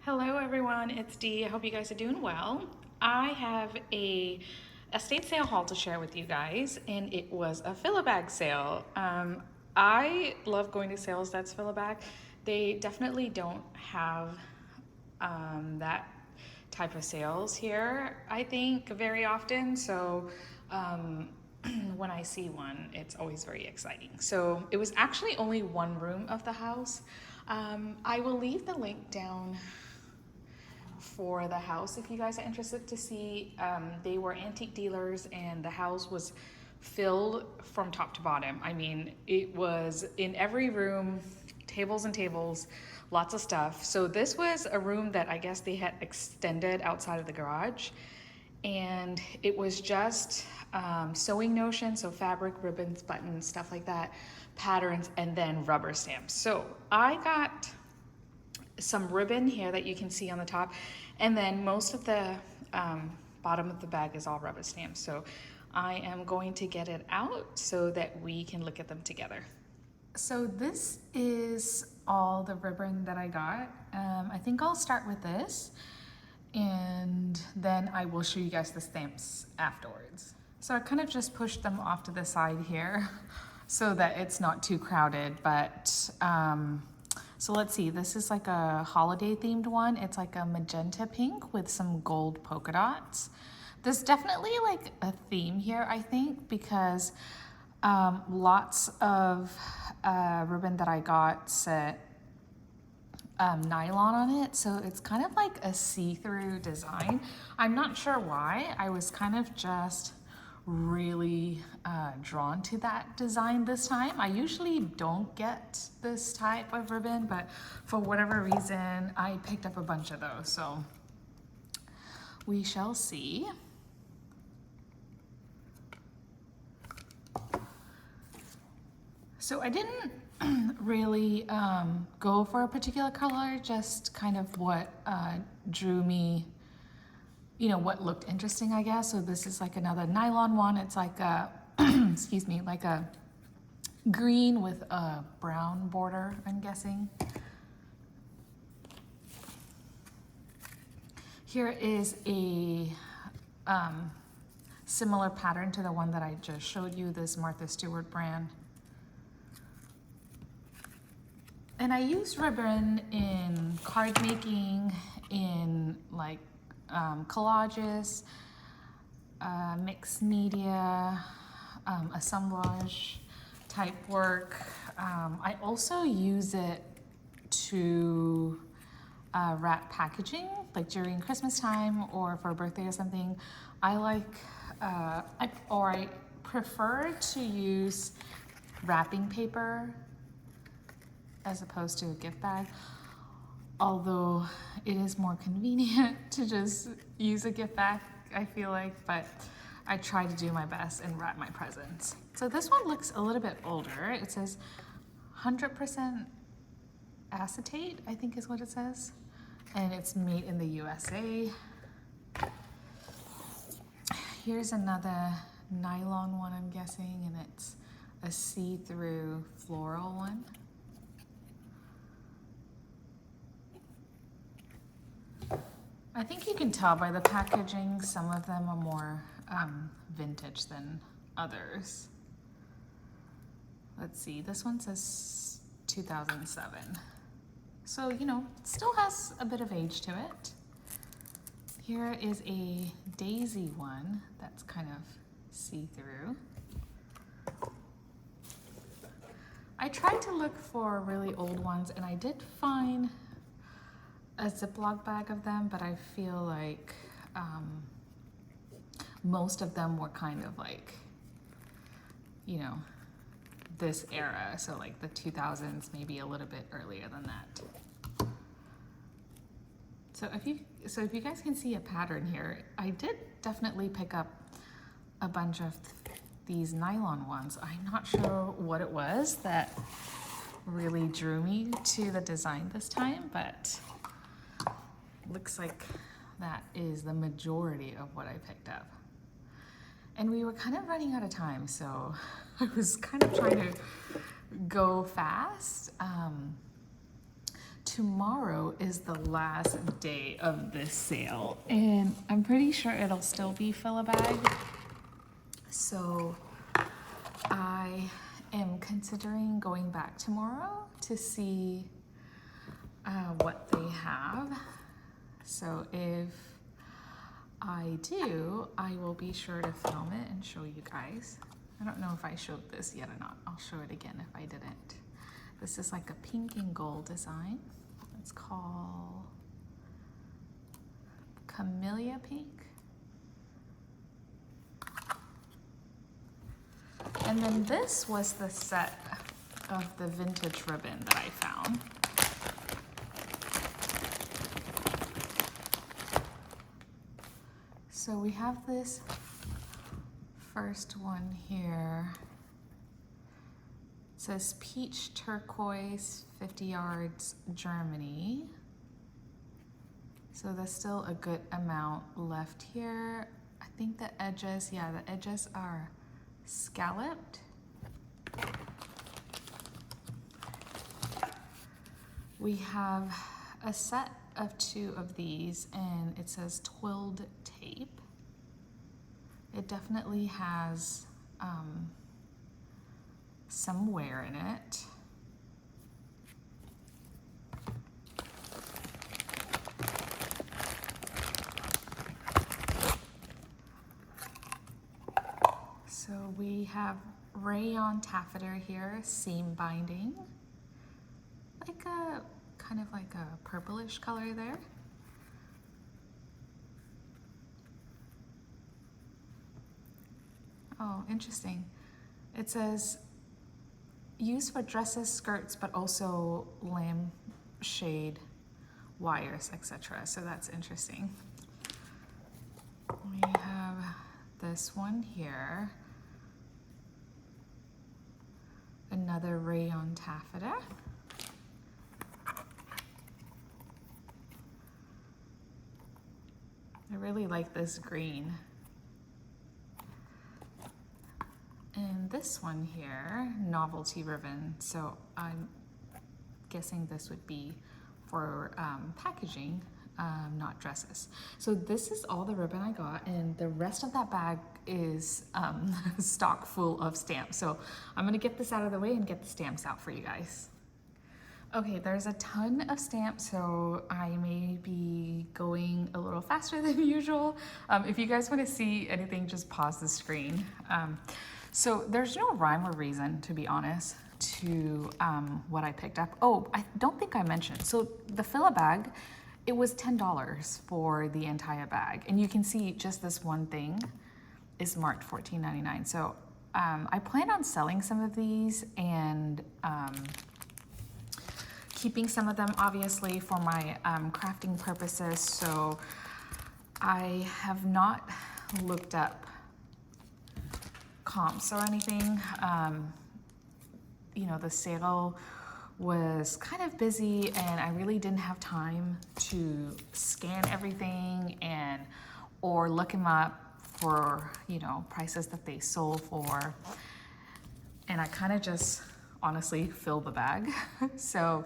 Hello everyone, it's Dee. I hope you guys are doing well. I have a estate sale haul to share with you guys, and it was a fill-a-bag sale. I love going to sales that's fill-a-bag. They definitely don't have that type of sales here, I think, very often. So um, when I see one, it's always very exciting. So it was actually only one room of the house. I will leave the link down for the house if you guys are interested to see. They were antique dealers, and the house was filled from top to bottom. I mean, it was in every room, tables and tables, lots of stuff. So this was a room that I guess they had extended outside of the garage, and it was just sewing notion, so fabric, ribbons, buttons, stuff like that, patterns, and then rubber stamps. So I got some ribbon here that you can see on the top, and then most of the bottom of the bag is all rubber stamps. So I am going to get it out so that we can look at them together. So this is all the ribbon that I got. I think I'll start with this, and then I will show you guys the stamps afterwards. So I kind of just pushed them off to the side here so that it's not too crowded, but so let's see, this is like a holiday themed one. It's like a magenta pink with some gold polka dots. There's definitely like a theme here, I think, because lots of ribbon that I got said nylon on it, so it's kind of like a see-through design. I'm not sure why. I was kind of just really drawn to that design this time. I usually don't get this type of ribbon, but for whatever reason I picked up a bunch of those, so we shall see. So I didn't really go for a particular color, just kind of what drew me, you know, what looked interesting, I guess. So this is like another nylon one. It's like a, excuse me, like a green with a brown border, I'm guessing. Here is a similar pattern to the one that I just showed you, this Martha Stewart brand. And I used ribbon in card making, in like collages, mixed media, assemblage type work. I also use it to wrap packaging, like during Christmas time or for a birthday or something. I like, I prefer to use wrapping paper as opposed to a gift bag, although it is more convenient to just use a gift bag, I feel like, but I try to do my best and wrap my presents. So this one looks a little bit older. It says 100% acetate, I think is what it says, and it's made in the USA. Here's another nylon one, I'm guessing, and it's a see-through floral one. I think you can tell by the packaging, some of them are more vintage than others. Let's see, this one says 2007. So, you know, it still has a bit of age to it. Here is a daisy one that's kind of see-through. I tried to look for really old ones, and I did find a Ziploc bag of them, but I feel like most of them were kind of like, you know, this era, so like the 2000s, maybe a little bit earlier than that. So if you guys can see a pattern here, I did definitely pick up a bunch of these nylon ones. I'm not sure what it was that really drew me to the design this time, but looks like that is the majority of what I picked up. And we were kind of running out of time, so I was kind of trying to go fast. tomorrow is the last day of this sale, and I'm pretty sure it'll still be Fill-A-Bag. So I am considering going back tomorrow to see what they have. So if I do, I will be sure to film it and show you guys. I don't know if I showed this yet or not. I'll show it again if I didn't. This is like a pink and gold design. It's called Camellia Pink. And then this was the set of the vintage ribbon that I found. So we have this first one here. It says peach turquoise, 50 yards, Germany. So there's still a good amount left here. I think the edges, yeah, the edges are scalloped. We have a set of 2 of these, and it says twilled tape. It definitely has some wear in it. So we have rayon taffeta here, seam binding, like a kind of like a purplish color there. Oh, interesting. It says used for dresses, skirts, but also lampshade wires, etc. So that's interesting. We have this one here. Another rayon taffeta. I really like this green. And this one here, novelty ribbon. So I'm guessing this would be for packaging, not dresses. So this is all the ribbon I got, and the rest of that bag is stock full of stamps. So I'm gonna get this out of the way and get the stamps out for you guys. Okay, there's a ton of stamps, so I may be going a little faster than usual. If you guys want to see anything, just pause the screen. So there's no rhyme or reason, to be honest, to what I picked up. Oh, I don't think I mentioned. So the Fill-A-Bag, it was $10 for the entire bag. And you can see just this one thing is marked $14.99. So I plan on selling some of these and keeping some of them obviously for my crafting purposes. So I have not looked up comps or anything. You know, the sale was kind of busy and I really didn't have time to scan everything or look them up for, you know, prices that they sold for. And I kind of just honestly filled the bag. So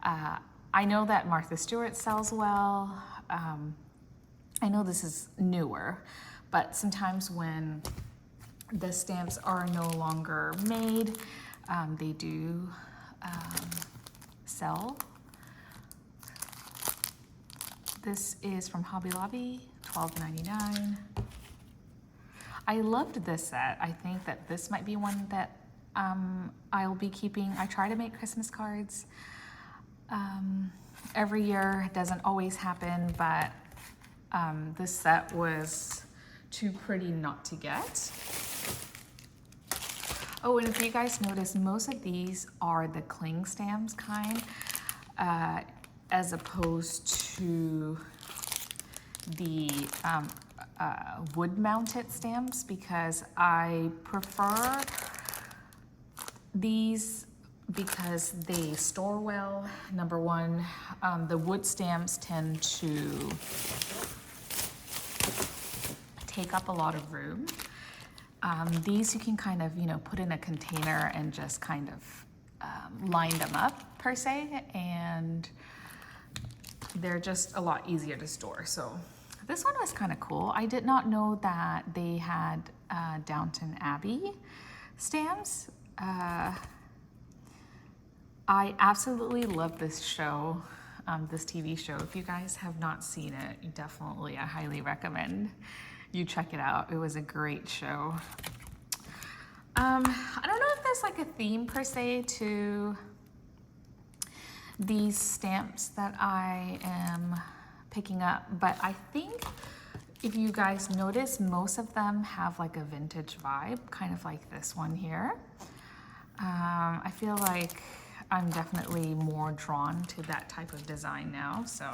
I know that Martha Stewart sells well. I know this is newer, but sometimes when the stamps are no longer made, they do sell. This is from Hobby Lobby, $12.99. I loved this set. I think that this might be one that I'll be keeping. I try to make Christmas cards every year. It doesn't always happen, but this set was too pretty not to get. Oh, and if you guys notice, most of these are the cling stamps kind, as opposed to the wood-mounted stamps, because I prefer these because they store well. Number one, the wood stamps tend to take up a lot of room. These you can kind of, you know, put in a container and just kind of line them up. per se, and they're just a lot easier to store. So this one was kind of cool. I did not know that they had Downton Abbey stamps. I absolutely love this show, this TV show. If you guys have not seen it, I highly recommend you check it out. It was a great show. I don't know if there's like a theme per se to these stamps that I am picking up, but I think if you guys notice, most of them have like a vintage vibe, kind of like this one here. I feel like I'm definitely more drawn to that type of design now, so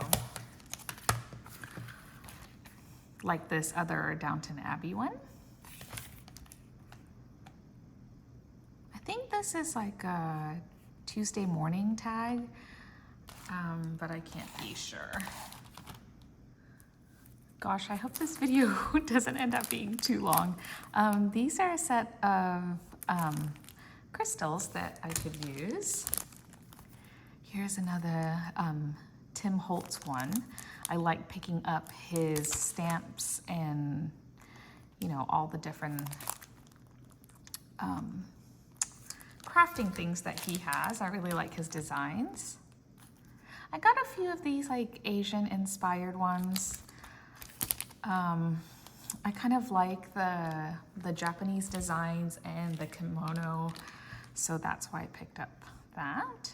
like this other Downton Abbey one. I think this is like a Tuesday morning tag, but I can't be sure. Gosh, I hope this video doesn't end up being too long. These are a set of crystals that I could use. Here's another Tim Holtz one. I like picking up his stamps and, you know, all the different crafting things that he has. I really like his designs. I got a few of these like Asian inspired ones. I kind of like the Japanese designs and the kimono, so that's why I picked up that.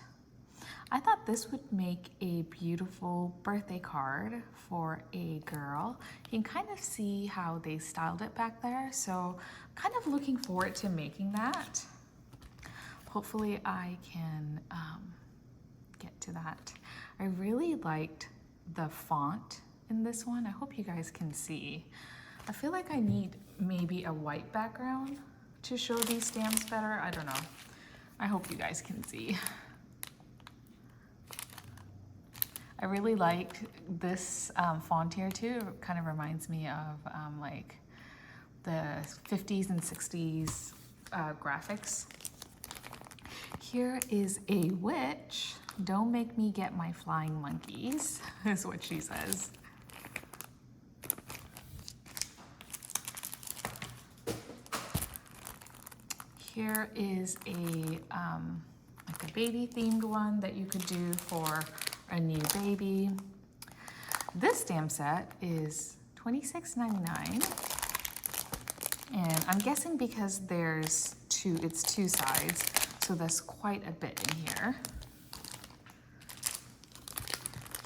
I thought this would make a beautiful birthday card for a girl. You can kind of see how they styled it back there, so kind of looking forward to making that. Hopefully I can get to that. I really liked the font in this one. I hope you guys can see. I feel like I need maybe a white background to show these stamps better. I don't know. I hope you guys can see. I really like this font here too. It kind of reminds me of like the 50s and 60s graphics. Here is a witch. Don't make me get my flying monkeys, is what she says. Here is a like a baby themed one that you could do for a new baby. This stamp set is $26.99, and I'm guessing because there's it's two sides, so there's quite a bit in here.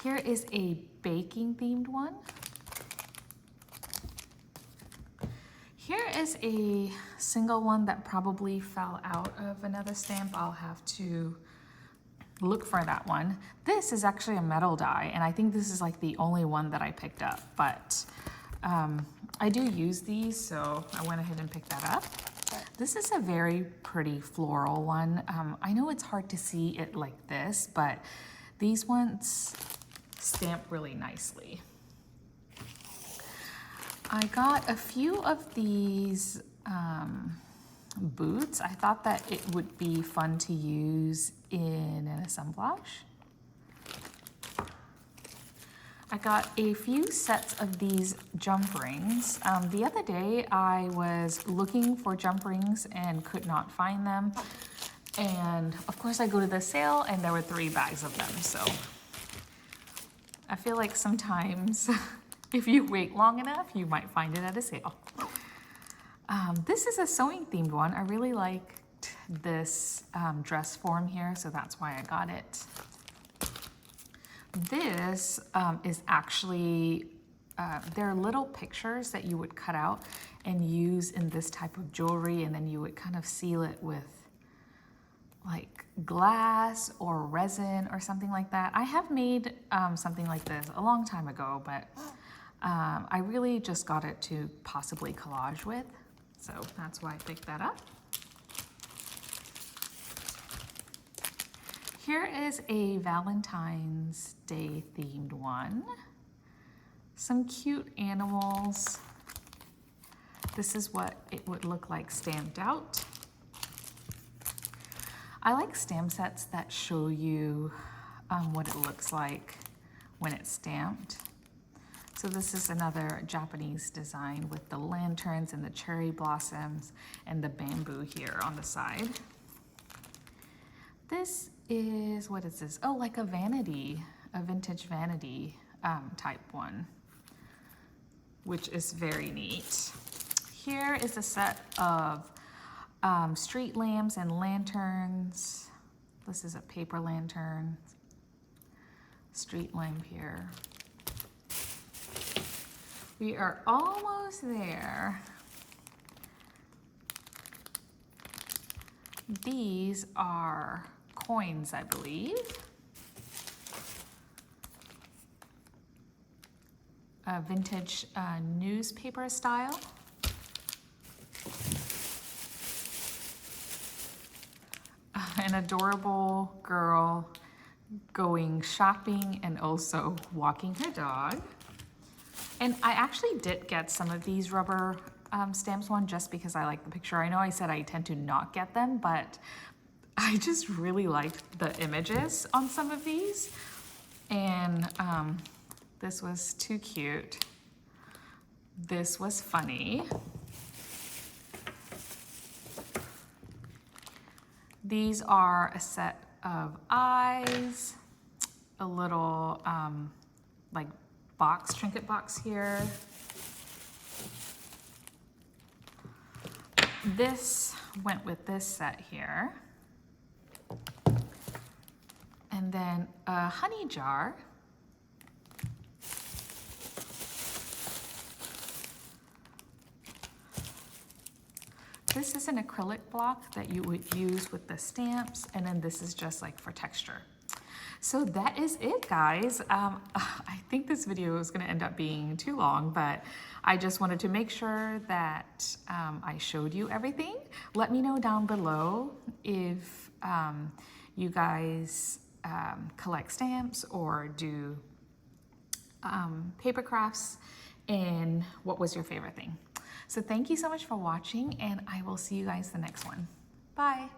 Here is a baking themed one. Here is a single one that probably fell out of another stamp. I'll have to look for that one. This is actually a metal die, and I think this is like the only one that I picked up, but I do use these, so I went ahead and picked that up. This is a very pretty floral one. I know it's hard to see it like this, but these ones stamp really nicely. I got a few of these boots. I thought that it would be fun to use in an assemblage. I got a few sets of these jump rings. The other day I was looking for jump rings and could not find them. And of course I go to the sale and there were 3 bags of them. So I feel like sometimes if you wait long enough, you might find it at a sale. This is a sewing themed one. I really liked this dress form here, so that's why I got it. This is actually, they're little pictures that you would cut out and use in this type of jewelry, and then you would kind of seal it with like glass or resin or something like that. I have made something like this a long time ago, but I really just got it to possibly collage with, so that's why I picked that up. Here is a Valentine's Day themed one. Some cute animals. This is what it would look like stamped out. I like stamp sets that show you what it looks like when it's stamped. So this is another Japanese design with the lanterns and the cherry blossoms and the bamboo here on the side. This is, what is this? Oh, like a vanity, a vintage vanity type one, which is very neat. Here is a set of street lamps and lanterns. This is a paper lantern, street lamp here. We are almost there. These are coins, I believe. A vintage newspaper style. An adorable girl going shopping and also walking her dog. And I actually did get some of these rubber stamps one just because I like the picture. I know I said I tend to not get them, but I just really liked the images on some of these. And this was too cute. This was funny. These are a set of eyes, a little like box, trinket box here. This went with this set here. And then a honey jar. This is an acrylic block that you would use with the stamps, and then this is just like for texture. So that is it, guys. I think this video is gonna end up being too long, but I just wanted to make sure that I showed you everything. Let me know down below if you guys collect stamps or do paper crafts, and what was your favorite thing. So thank you so much for watching, and I will see you guys the next one. Bye.